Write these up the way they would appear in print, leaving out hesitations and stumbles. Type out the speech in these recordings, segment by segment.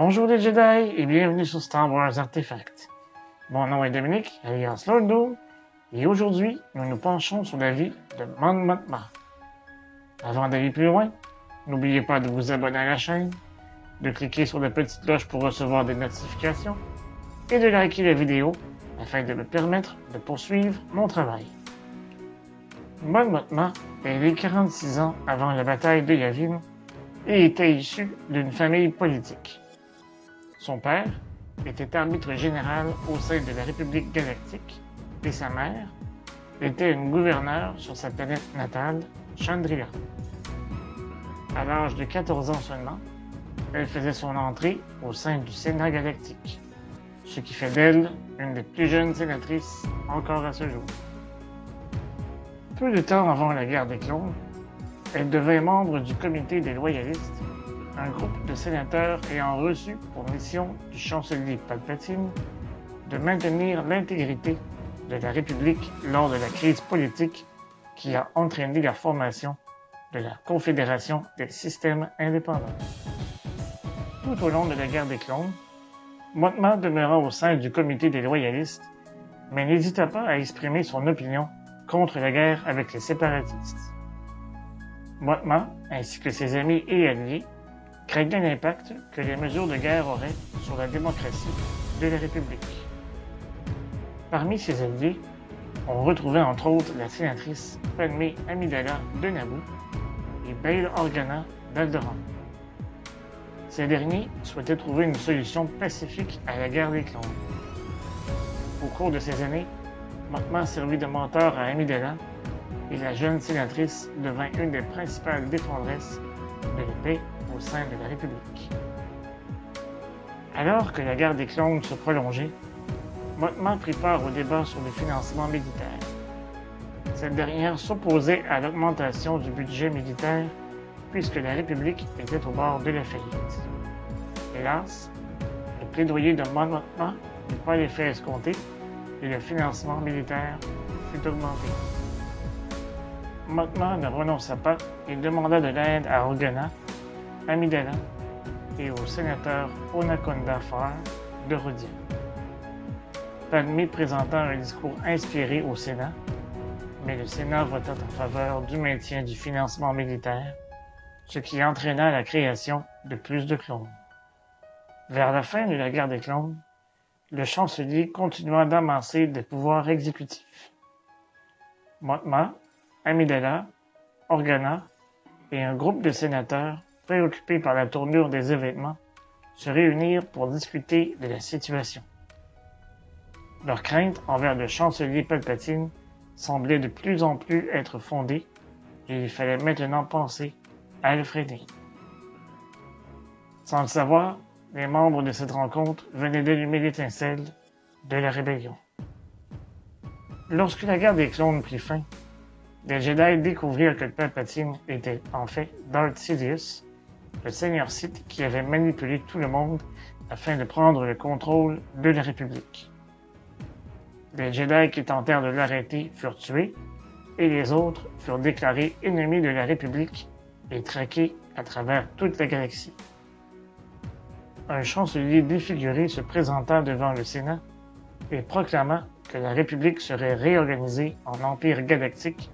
Bonjour les Jedi et bienvenue sur Star Wars Artefact. Mon nom est Dominique, alias Lord Doom, et aujourd'hui, nous nous penchons sur la vie de Mon Mothma. Avant d'aller plus loin, n'oubliez pas de vous abonner à la chaîne, de cliquer sur la petite cloche pour recevoir des notifications, et de liker la vidéo afin de me permettre de poursuivre mon travail. Mon Mothma est né 46 ans avant la bataille de Yavin et était issu d'une famille politique. Son père était arbitre général au sein de la République galactique et sa mère était une gouverneure sur sa planète natale, Chandrila. À l'âge de 14 ans seulement, elle faisait son entrée au sein du Sénat galactique, ce qui fait d'elle une des plus jeunes sénatrices encore à ce jour. Peu de temps avant la guerre des clones, elle devint membre du comité des loyalistes, un groupe de sénateurs ayant reçu pour mission du chancelier Palpatine de maintenir l'intégrité de la République lors de la crise politique qui a entraîné la formation de la Confédération des systèmes indépendants. Tout au long de la guerre des clones, Mothma demeura au sein du comité des loyalistes, mais n'hésita pas à exprimer son opinion contre la guerre avec les séparatistes. Mothma, ainsi que ses amis et alliés, craignaient l'impact que les mesures de guerre auraient sur la démocratie de la République. Parmi ses alliés, on retrouvait entre autres la sénatrice Padmé Amidala de Naboo et Bail Organa d'Alderaan. Ces derniers souhaitaient trouver une solution pacifique à la guerre des clones. Au cours de ces années, Mothma servit de mentor à Amidala et la jeune sénatrice devint une des principales défendresses de la paix au sein de la République. Alors que la guerre des clones se prolongeait, Mothma prit part au débat sur le financement militaire. Cette dernière s'opposait à l'augmentation du budget militaire puisque la République était au bord de la faillite. Hélas, le plaidoyer de Mon Mothma n'eut pas l'effet escompté et le financement militaire fut augmenté. Mothma ne renonça pas et demanda de l'aide à Organa, Amidala et au sénateur Onaconda Farr de Rodian. Padmé présenta un discours inspiré au Sénat, mais le Sénat vota en faveur du maintien du financement militaire, ce qui entraîna la création de plus de clones. Vers la fin de la guerre des clones, le chancelier continua d'amasser des pouvoirs exécutifs. Mothma, Amidala, Organa et un groupe de sénateurs préoccupés par la tournure des événements se réunirent pour discuter de la situation. Leurs craintes envers le chancelier Palpatine semblaient de plus en plus être fondées et il fallait maintenant penser à le freiner. Sans le savoir, les membres de cette rencontre venaient d'allumer l'étincelle de la rébellion. Lorsque la guerre des clones prit fin, les Jedi découvrirent que Palpatine était en fait Darth Sidious, le seigneur Sith qui avait manipulé tout le monde afin de prendre le contrôle de la République. Les Jedi qui tentèrent de l'arrêter furent tués, et les autres furent déclarés ennemis de la République et traqués à travers toute la galaxie. Un chancelier défiguré se présenta devant le Sénat et proclama que la République serait réorganisée en empire galactique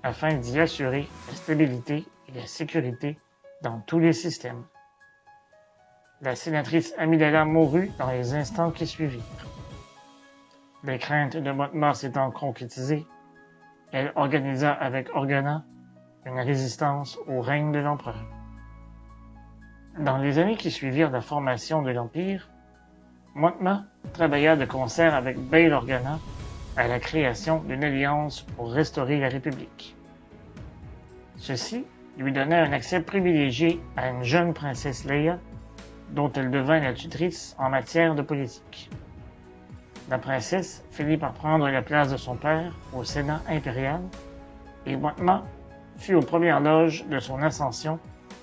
afin d'y assurer la stabilité et la sécurité dans tous les systèmes. La sénatrice Amidala mourut dans les instants qui suivirent. Les craintes de Mothma s'étant concrétisées, elle organisa avec Organa une résistance au règne de l'empereur. Dans les années qui suivirent la formation de l'Empire, Mothma travailla de concert avec Bail Organa à la création d'une alliance pour restaurer la République. Ceci lui donna un accès privilégié à une jeune princesse Leia, dont elle devint la tutrice en matière de politique. La princesse finit par prendre la place de son père au Sénat impérial, et Mothma fut aux premières loges de son ascension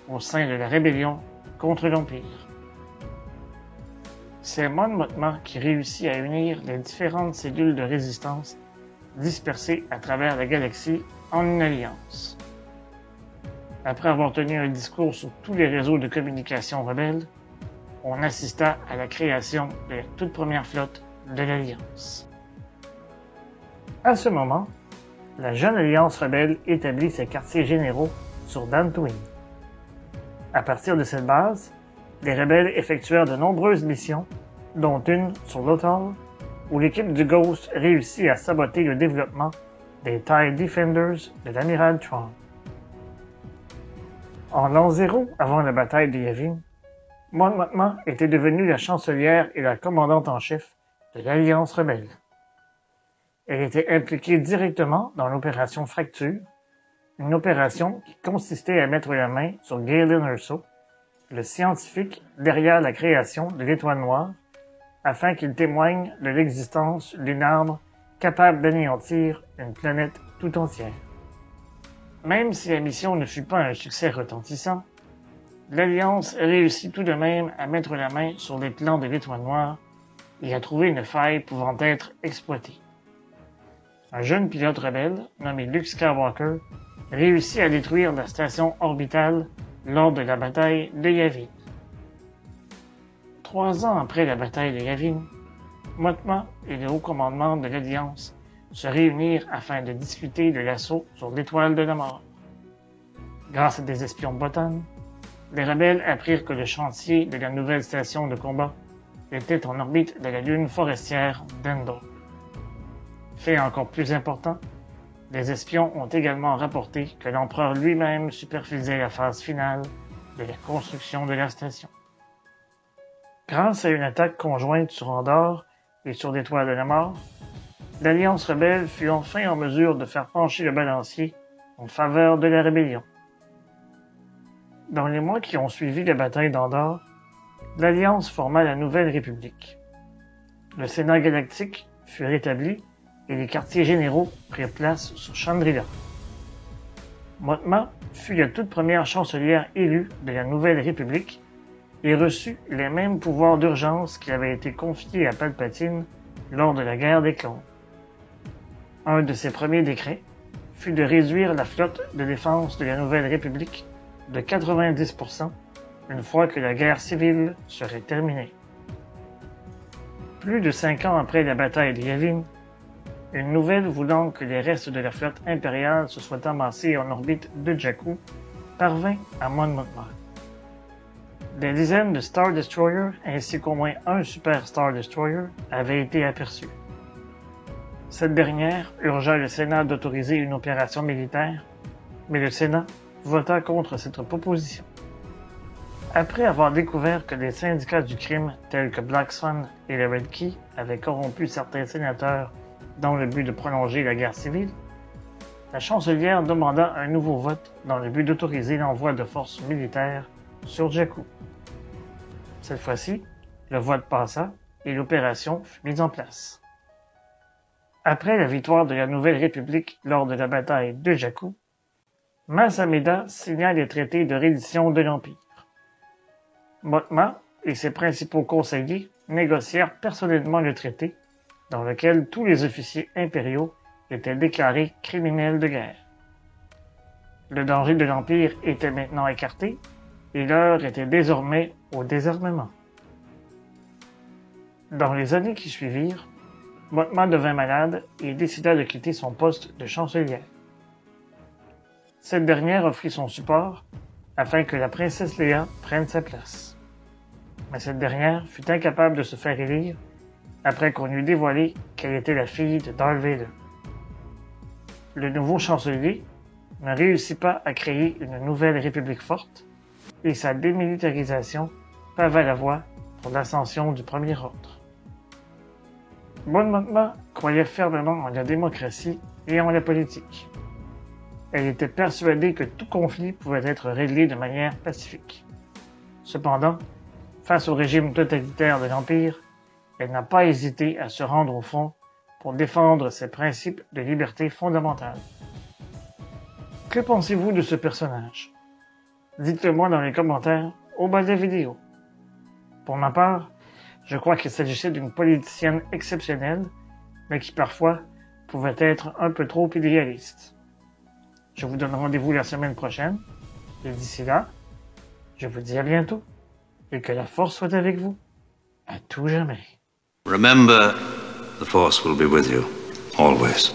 au sein de la rébellion contre l'Empire. C'est Mon Mothma qui réussit à unir les différentes cellules de résistance dispersées à travers la galaxie en une alliance. Après avoir tenu un discours sur tous les réseaux de communication rebelles, on assista à la création de la toute première flotte de l'Alliance. À ce moment, la jeune Alliance rebelle établit ses quartiers généraux sur Dantooine. À partir de cette base, les rebelles effectuèrent de nombreuses missions, dont une sur Lothal, où l'équipe du Ghost réussit à saboter le développement des TIE Defenders de l'amiral Thrawn. En l'an 0, avant la bataille de Yavin, Mon Mothma était devenue la chancelière et la commandante en chef de l'Alliance rebelle. Elle était impliquée directement dans l'opération Fracture, une opération qui consistait à mettre la main sur Galen Erso, le scientifique derrière la création de l'Étoile Noire, afin qu'il témoigne de l'existence d'une arme capable d'anéantir une planète tout entière. Même si la mission ne fut pas un succès retentissant, l'Alliance réussit tout de même à mettre la main sur les plans de l'Étoile Noire et à trouver une faille pouvant être exploitée. Un jeune pilote rebelle, nommé Luke Skywalker, réussit à détruire la station orbitale lors de la bataille de Yavin. 3 ans après la bataille de Yavin, Mothma et le haut commandement de l'Alliance se réunirent afin de discuter de l'assaut sur l'Étoile de la Mort. Grâce à des espions botanes, les rebelles apprirent que le chantier de la nouvelle station de combat était en orbite de la lune forestière d'Endor. Fait encore plus important, les espions ont également rapporté que l'empereur lui-même supervisait la phase finale de la construction de la station. Grâce à une attaque conjointe sur Endor et sur l'Étoile de la Mort, l'Alliance rebelle fut enfin en mesure de faire pencher le balancier en faveur de la rébellion. Dans les mois qui ont suivi la bataille d'Endor, l'Alliance forma la Nouvelle République. Le Sénat galactique fut rétabli et les quartiers généraux prirent place sur Chandrila. Mothma fut la toute première chancelière élue de la Nouvelle République et reçut les mêmes pouvoirs d'urgence qui avaient été confiés à Palpatine lors de la guerre des clones. Un de ses premiers décrets fut de réduire la flotte de défense de la Nouvelle République de 90% une fois que la guerre civile serait terminée. Plus de 5 ans après la bataille de Yavin, une nouvelle voulant que les restes de la flotte impériale se soient amassés en orbite de Jakku parvint à Mon Mothma. Des dizaines de Star Destroyers ainsi qu'au moins un Super Star Destroyer avaient été aperçus. Cette dernière urgea le Sénat d'autoriser une opération militaire, mais le Sénat vota contre cette proposition. Après avoir découvert que des syndicats du crime tels que Black Sun et le Red Key avaient corrompu certains sénateurs dans le but de prolonger la guerre civile, la chancelière demanda un nouveau vote dans le but d'autoriser l'envoi de forces militaires sur Jakku. Cette fois-ci, le vote passa et l'opération fut mise en place. Après la victoire de la Nouvelle République lors de la bataille de Jakku, Mas Amedda signa les traités de reddition de l'Empire. Mothma et ses principaux conseillers négocièrent personnellement le traité, dans lequel tous les officiers impériaux étaient déclarés criminels de guerre. Le danger de l'Empire était maintenant écarté, et l'heure était désormais au désarmement. Dans les années qui suivirent, Mothma devint malade et décida de quitter son poste de chancelière. Cette dernière offrit son support afin que la princesse Leia prenne sa place. Mais cette dernière fut incapable de se faire élire après qu'on eut dévoilé qu'elle était la fille de Darth Vader. Le nouveau chancelier ne réussit pas à créer une nouvelle république forte et sa démilitarisation pava la voie pour l'ascension du Premier Ordre. Mon Mothma croyait fermement en la démocratie et en la politique. Elle était persuadée que tout conflit pouvait être réglé de manière pacifique. Cependant, face au régime totalitaire de l'Empire, elle n'a pas hésité à se rendre au front pour défendre ses principes de liberté fondamentale. Que pensez-vous de ce personnage? Dites-le moi dans les commentaires au bas de la vidéo. Pour ma part, je crois qu'il s'agissait d'une politicienne exceptionnelle, mais qui parfois pouvait être un peu trop idéaliste. Je vous donne rendez-vous la semaine prochaine, et d'ici là, je vous dis à bientôt. et que la force soit avec vous, à tout jamais. Remember, the Force will be with you, always.